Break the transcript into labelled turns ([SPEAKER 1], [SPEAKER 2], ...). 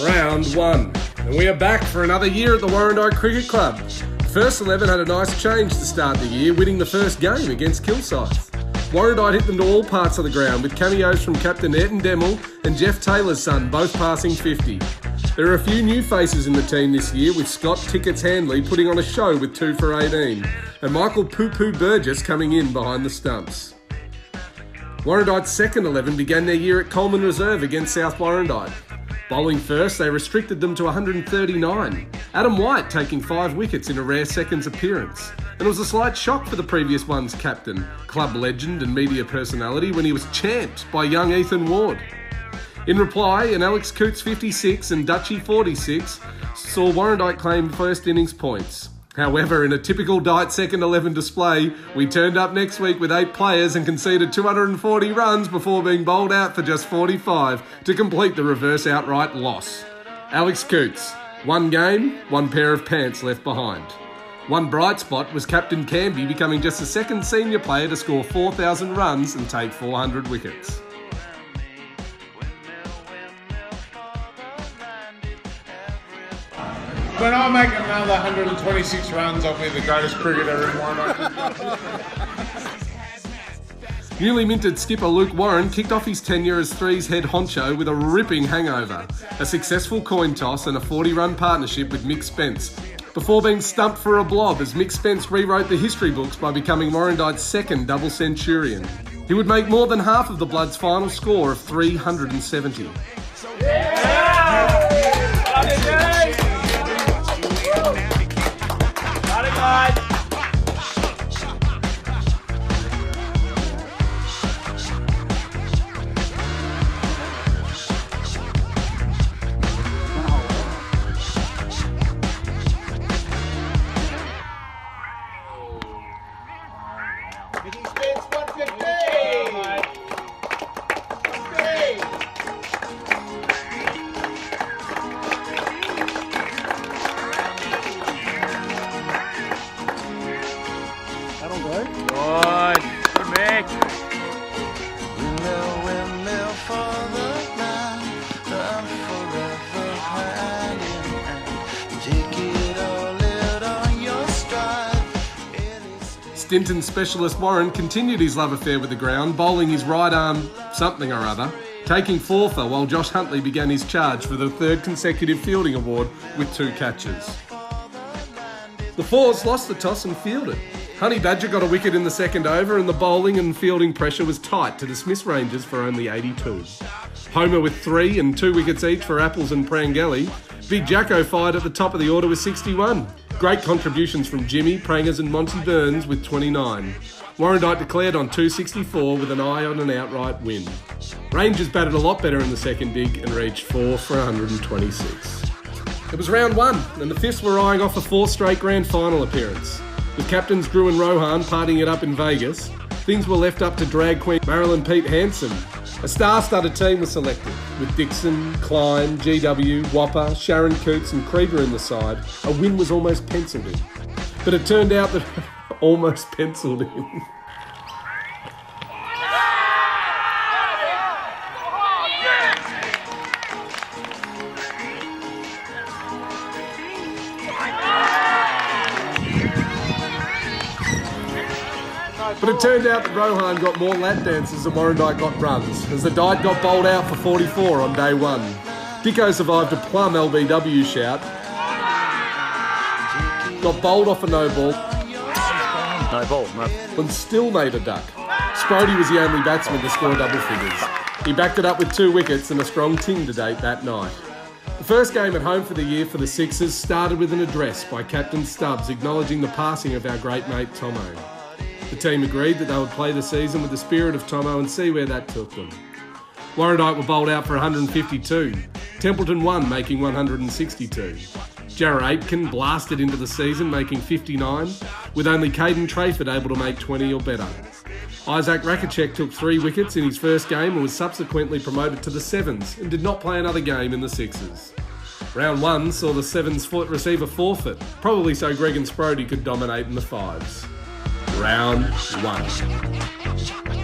[SPEAKER 1] Round 1, and we are back for another year at the Warrandyte Cricket Club. First 11 had a nice change to start the year, winning the first game against Kilsyth. Warrandyte hit them to all parts of the ground, with cameos from Captain Ayrton Demmel and Jeff Taylor's son, both passing 50. There are a few new faces in the team this year, with Scott Tickets Handley putting on a show with 2 for 18, and Michael Poo Poo Burgess coming in behind the stumps. Warrandyte's second 11 began their year at Coleman Reserve against South Warrandyte. Bowling first, they restricted them to 139. Adam White taking 5 wickets in a rare seconds appearance. And it was a slight shock for the previous one's captain, club legend and media personality, when he was champed by young Ethan Ward. In reply, an Alex Coots 56 and Dutchie 46 saw Warrandyte claim first innings points. However, in a typical Dyte second 11 display, we turned up next week with 8 players and conceded 240 runs before being bowled out for just 45 to complete the reverse outright loss. Alex Coots, 1 game, 1 pair of pants left behind. One bright spot was Captain Canby becoming just the second senior player to score 4,000 runs and take 400 wickets.
[SPEAKER 2] When I make another 126 runs, I'll be the greatest cricketer in Warrandyte.
[SPEAKER 1] Newly minted skipper Luke Warren kicked off his tenure as Three's head honcho with a ripping hangover, a successful coin toss and a 40-run partnership with Mick Spence, before being stumped for a blob as Mick Spence rewrote the history books by becoming Warrandyte's second double centurion. He would make more than half of the Bloods' final score of 370. Stinton specialist Warren continued his love affair with the ground, bowling his right arm something or other, taking 4 for while Josh Huntley began his charge for the 3rd consecutive fielding award with 2 catches. The Fours lost the toss and fielded. Honey Badger got a wicket in the second over and the bowling and fielding pressure was tight to dismiss Rangers for only 82. Homer with 3 and 2 wickets each for Apples and Prangelli. Big Jacko fired at the top of the order with 61. Great contributions from Jimmy, Prangers and Monty Burns with 29. Warrandyte declared on 264 with an eye on an outright win. Rangers batted a lot better in the second dig and reached 4 for 126. It was round 1 and the Fifths were eyeing off a 4th straight grand final appearance. With captains Drew and Rohan partying it up in Vegas, things were left up to drag queen Marilyn Pete Hanson. A star-studded team was selected, with Dixon, Klein, GW, Whopper, Sharon Coots and Krieger in the side. A win was almost penciled in. But it turned out that almost penciled in. But it turned out that Rohan got more lap dances than Warrandyte got runs, as the Dyte got bowled out for 44 on day 1. Dicko survived a plum LBW shout, got bowled off a no ball, and still made a duck. Sprody was the only batsman to score double figures. He backed it up with 2 wickets and a strong ting to date that night. The first game at home for the year for the Sixers started with an address by Captain Stubbs acknowledging the passing of our great mate Tomo. The team agreed that they would play the season with the spirit of Tomo and see where that took them. Warrandyte were bowled out for 152. Templeton won, making 162. Jarrah Aitken blasted into the season, making 59, with only Caden Trayford able to make 20 or better. Isaac Rakicek took 3 wickets in his first game and was subsequently promoted to the Sevens and did not play another game in the Sixers. Round 1 saw the Sevens receive a forfeit, probably so Greg and Sprody could dominate in the Fives. round one.